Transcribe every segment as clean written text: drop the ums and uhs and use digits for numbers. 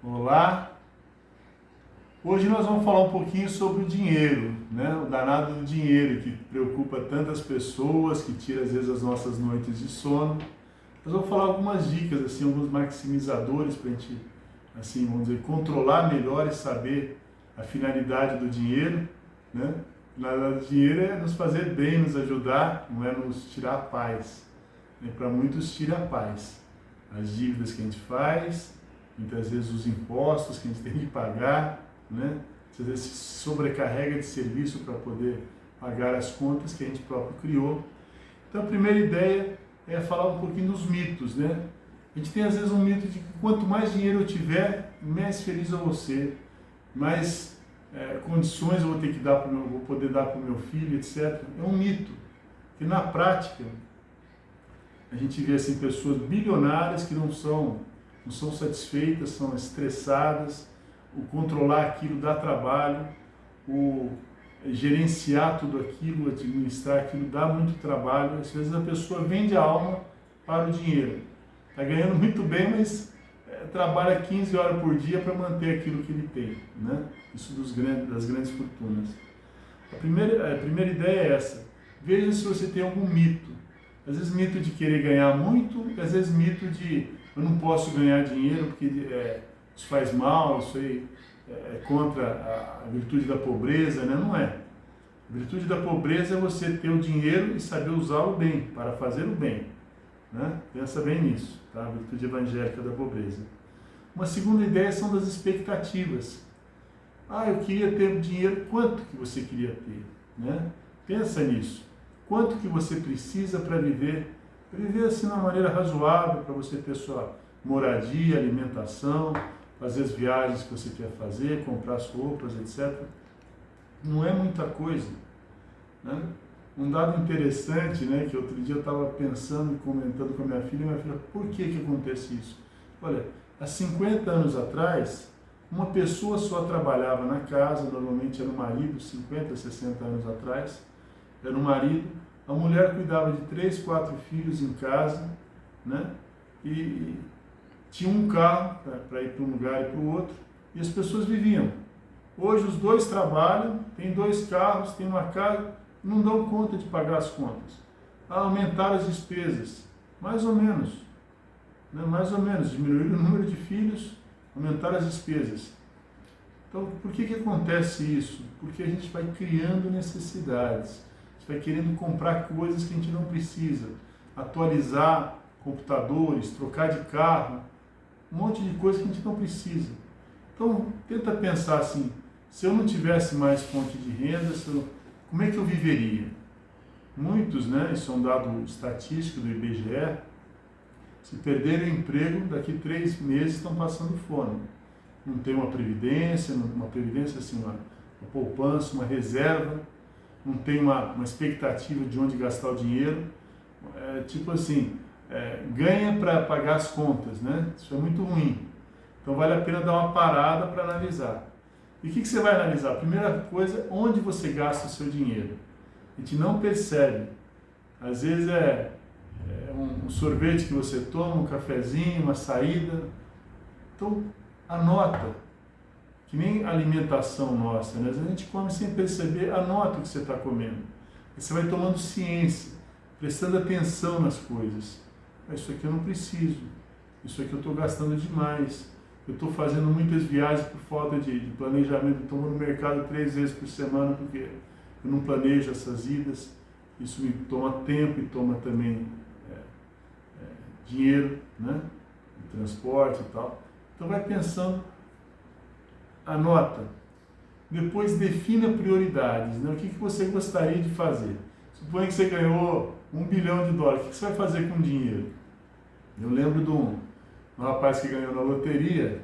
Olá! Hoje nós vamos falar um pouquinho sobre o dinheiro, né? O danado do dinheiro que preocupa tantas pessoas, que tira às vezes as nossas noites de sono. Nós vamos falar algumas dicas, assim, alguns maximizadores para a gente, assim, vamos dizer, controlar melhor e saber a finalidade do dinheiro, né? A finalidade do dinheiro é nos fazer bem, nos ajudar, não é nos tirar a paz. Para muitos tira a paz. As dívidas que a gente faz, muitas vezes os impostos que a gente tem que pagar, né? Às vezes se sobrecarrega de serviço para poder pagar as contas que a gente próprio criou. Então a primeira ideia é falar um pouquinho dos mitos, né? A gente tem às vezes um mito de que quanto mais dinheiro eu tiver, mais feliz eu vou ser, mais condições eu vou ter que dar vou poder dar para o meu filho, etc. É um mito, que na prática a gente vê assim pessoas bilionárias que não são satisfeitas, são estressadas. O controlar aquilo dá trabalho, o gerenciar tudo aquilo, administrar aquilo dá muito trabalho. Às vezes a pessoa vende a alma para o dinheiro. Está ganhando muito bem, mas trabalha 15 horas por dia para manter aquilo que ele tem, né? Isso das grandes fortunas. A primeira ideia é essa. Veja se você tem algum mito. Às vezes mito de querer ganhar muito, às vezes mito de eu não posso ganhar dinheiro porque isso faz mal, isso aí é contra a virtude da pobreza, né? Não é. A virtude da pobreza é você ter o dinheiro e saber usá-lo bem, para fazer o bem, né? Pensa bem nisso, tá? A virtude evangélica da pobreza. Uma segunda ideia são das expectativas. Eu queria ter dinheiro, quanto que você queria ter, né? Pensa nisso. Quanto que você precisa para viver? Para viver assim de uma maneira razoável, para você ter sua moradia, alimentação, fazer as viagens que você quer fazer, comprar as roupas, etc. Não é muita coisa, né? Um dado interessante, né, que outro dia eu estava pensando e comentando com a minha filha, por que acontece isso? Olha, há 50 anos atrás, uma pessoa só trabalhava na casa, normalmente era o marido, 50, 60 anos atrás, era o marido, a mulher cuidava de 3, 4 filhos em casa, né? E tinha um carro para ir para um lugar e para o outro, e as pessoas viviam. Hoje os dois trabalham, tem 2 carros, tem uma casa, não dão conta de pagar as contas. Aumentaram as despesas, mais ou menos, né? Mais ou menos, diminuíram o número de filhos, aumentaram as despesas. Então, por que acontece isso? Porque a gente vai criando necessidades. Vai querendo comprar coisas que a gente não precisa, atualizar computadores, trocar de carro, um monte de coisa que a gente não precisa. Então, tenta pensar assim, se eu não tivesse mais fonte de renda, como é que eu viveria? Muitos, né, isso é um dado estatístico do IBGE, se perderem o emprego, daqui 3 meses estão passando fome. Não tem uma previdência assim, uma poupança, uma reserva, não tem uma expectativa de onde gastar o dinheiro, tipo assim, ganha para pagar as contas, né? Isso é muito ruim. Então vale a pena dar uma parada para analisar. E o que você vai analisar? A primeira coisa, onde você gasta o seu dinheiro. A gente não percebe. Às vezes um sorvete que você toma, um cafezinho, uma saída. Então anota. Que nem a alimentação nossa, né? Às vezes a gente come sem perceber, anota o que você está comendo. E você vai tomando ciência, prestando atenção nas coisas. Isso aqui eu não preciso, isso aqui eu estou gastando demais, eu estou fazendo muitas viagens por falta de planejamento, estou no mercado 3 vezes por semana porque eu não planejo essas idas, isso me toma tempo e toma também dinheiro, né? De transporte e tal. Então vai pensando. Anota, depois defina prioridades, né? O que você gostaria de fazer? Suponha que você ganhou $1 bilhão, o que você vai fazer com o dinheiro? Eu lembro de um rapaz que ganhou na loteria,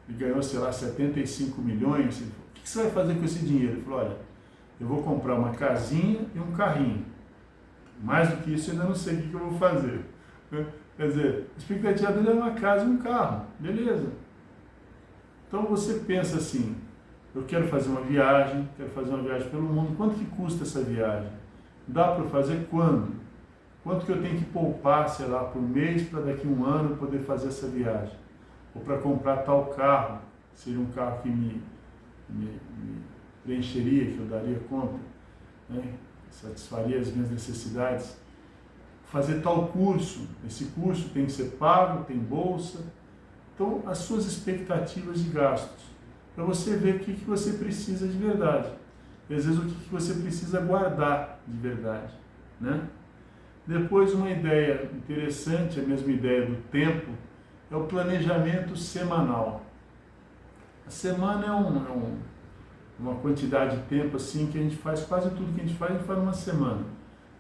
ele ganhou, sei lá, 75 milhões, ele falou, o que você vai fazer com esse dinheiro? Ele falou, olha, eu vou comprar uma casinha e um carrinho, mais do que isso eu ainda não sei o que eu vou fazer. Quer dizer, a expectativa dele era uma casa e um carro, beleza. Então você pensa assim, eu quero fazer uma viagem pelo mundo, quanto que custa essa viagem? Dá para fazer quando? Quanto que eu tenho que poupar, sei lá, por mês para daqui a 1 ano poder fazer essa viagem? ou para comprar tal carro, seria um carro que me preencheria, que eu daria conta, né? Satisfaria as minhas necessidades. Fazer tal curso, esse curso tem que ser pago, tem bolsa. Então, as suas expectativas de gastos, para você ver o que você precisa de verdade. E às vezes o que você precisa guardar de verdade, né? Depois, uma ideia interessante, a mesma ideia do tempo, é o planejamento semanal. A semana é uma quantidade de tempo assim que a gente faz quase tudo que a gente faz numa semana.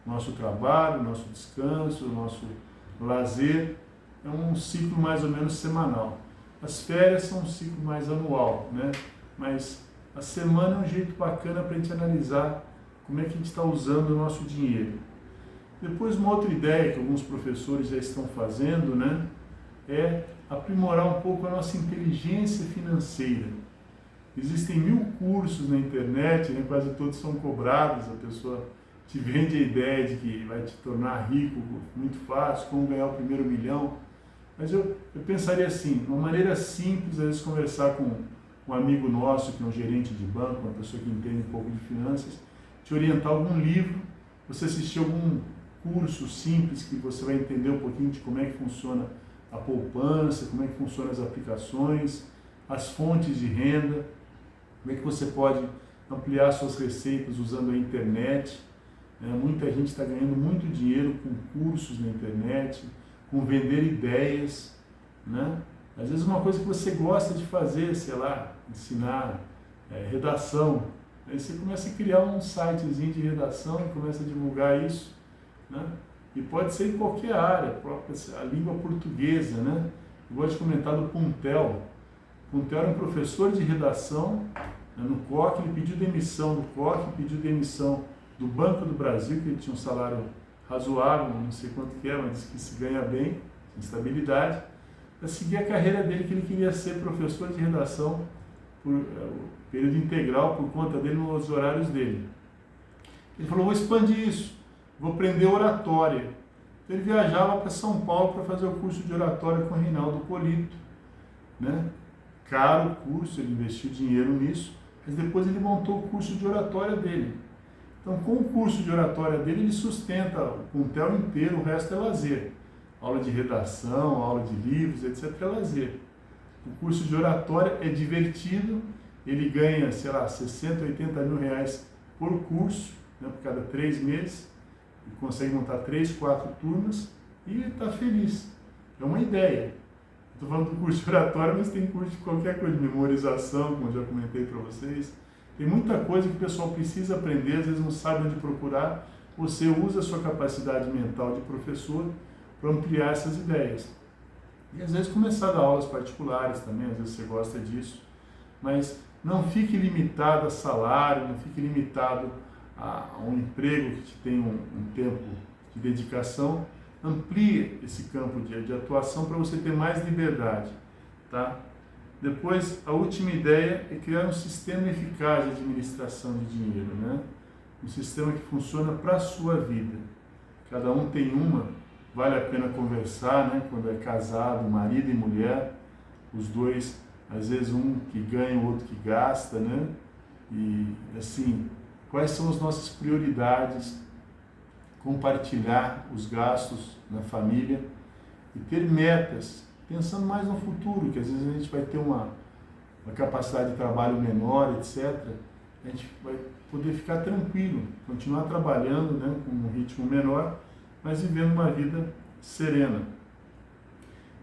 Nosso trabalho, nosso descanso, nosso lazer, é um ciclo mais ou menos semanal. As férias são um ciclo mais anual, né? Mas a semana é um jeito bacana para a gente analisar como é que a gente está usando o nosso dinheiro. Depois, uma outra ideia que alguns professores já estão fazendo, né, é aprimorar um pouco a nossa inteligência financeira. Existem 1000 cursos na internet, né, quase todos são cobrados, a pessoa te vende a ideia de que vai te tornar rico muito fácil, como ganhar o primeiro milhão. Mas eu pensaria assim, uma maneira simples, às vezes, conversar com um amigo nosso, que é um gerente de banco, uma pessoa que entende um pouco de finanças, te orientar algum livro, você assistir algum curso simples que você vai entender um pouquinho de como é que funciona a poupança, como é que funcionam as aplicações, as fontes de renda, como é que você pode ampliar suas receitas usando a internet. Muita gente está ganhando muito dinheiro com cursos na internet, com vender ideias, né? Às vezes uma coisa que você gosta de fazer, sei lá, ensinar redação, aí você começa a criar um sitezinho de redação e começa a divulgar isso, né? E pode ser em qualquer área, a língua portuguesa, né? Eu gosto de comentar do Puntel. Puntel era um professor de redação, né, no COC, ele pediu demissão do COC, pediu demissão do Banco do Brasil, que ele tinha um salário razoável, não sei quanto que é, mas disse que se ganha bem, tem estabilidade, para seguir a carreira dele, que ele queria ser professor de redação por período integral, por conta dele, nos horários dele. Ele falou, vou expandir isso, vou aprender oratória. Então ele viajava para São Paulo para fazer o curso de oratória com o Reinaldo Polito, né? Caro curso, ele investiu dinheiro nisso, mas depois ele montou o curso de oratória dele. Então, com o curso de oratória dele, ele sustenta o Puntel inteiro, o resto é lazer. Aula de redação, aula de livros, etc. é lazer. O curso de oratória é divertido, ele ganha, sei lá, 60, 80 mil reais por curso, né, por cada 3 meses, ele consegue montar 3, 4 turmas e está feliz. É uma ideia. Estou falando do curso de oratória, mas tem curso de qualquer coisa, de memorização, como eu já comentei para vocês. Tem muita coisa que o pessoal precisa aprender, às vezes não sabe onde procurar. Você usa a sua capacidade mental de professor para ampliar essas ideias. E às vezes começar a dar aulas particulares também, às vezes você gosta disso. Mas não fique limitado a salário, não fique limitado a um emprego que te tem um tempo de dedicação. Amplie esse campo de atuação para você ter mais liberdade, tá? Depois, a última ideia é criar um sistema eficaz de administração de dinheiro, né? Um sistema que funciona para a sua vida. Cada um tem uma, vale a pena conversar, né? Quando é casado, marido e mulher, os dois, às vezes um que ganha, o outro que gasta, né? E, assim, quais são as nossas prioridades? Compartilhar os gastos na família e ter metas, pensando mais no futuro, que às vezes a gente vai ter uma capacidade de trabalho menor, etc. A gente vai poder ficar tranquilo, continuar trabalhando, né, com um ritmo menor, mas vivendo uma vida serena.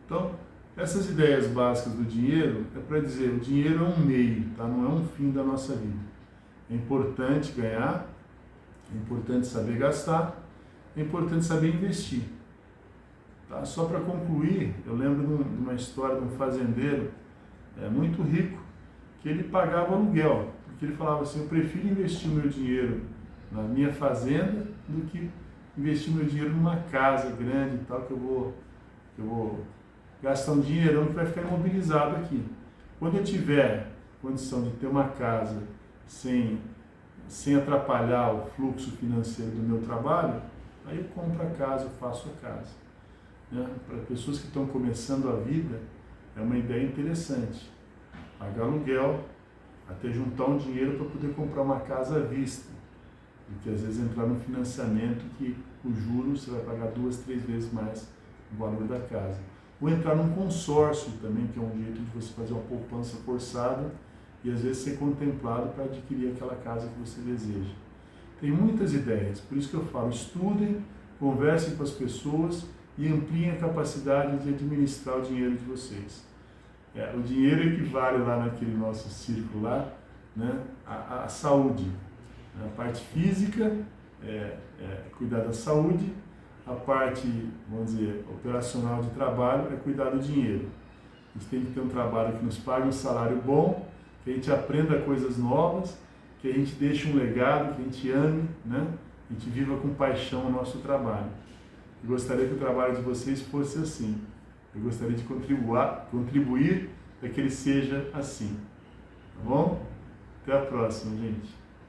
Então, essas ideias básicas do dinheiro é para dizer, o dinheiro é um meio, tá? Não é um fim da nossa vida. É importante ganhar, é importante saber gastar, é importante saber investir. Tá? Só para concluir, eu lembro de uma história de um fazendeiro muito rico, que ele pagava aluguel, porque ele falava assim, eu prefiro investir meu dinheiro na minha fazenda do que investir meu dinheiro numa casa grande e tal, que eu vou gastar um dinheirão que vai ficar imobilizado aqui. Quando eu tiver condição de ter uma casa sem atrapalhar o fluxo financeiro do meu trabalho, aí eu compro a casa, eu faço a casa. Né? Para pessoas que estão começando a vida, é uma ideia interessante. Pagar aluguel, até juntar um dinheiro para poder comprar uma casa à vista. Porque às vezes entrar no financiamento que o juros você vai pagar 2, 3 vezes mais o valor da casa. Ou entrar num consórcio também, que é um jeito de você fazer uma poupança forçada e às vezes ser contemplado para adquirir aquela casa que você deseja. Tem muitas ideias, por isso que eu falo, estudem, conversem com as pessoas e ampliem a capacidade de administrar o dinheiro de vocês. O dinheiro equivale lá naquele nosso círculo lá, né, a saúde. A parte física é cuidar da saúde, a parte, vamos dizer, operacional de trabalho é cuidar do dinheiro. A gente tem que ter um trabalho que nos pague um salário bom, que a gente aprenda coisas novas, que a gente deixe um legado, que a gente ame, né? A gente viva com paixão o nosso trabalho. Eu gostaria que o trabalho de vocês fosse assim. Eu gostaria de contribuir para que ele seja assim. Tá bom? Até a próxima, gente.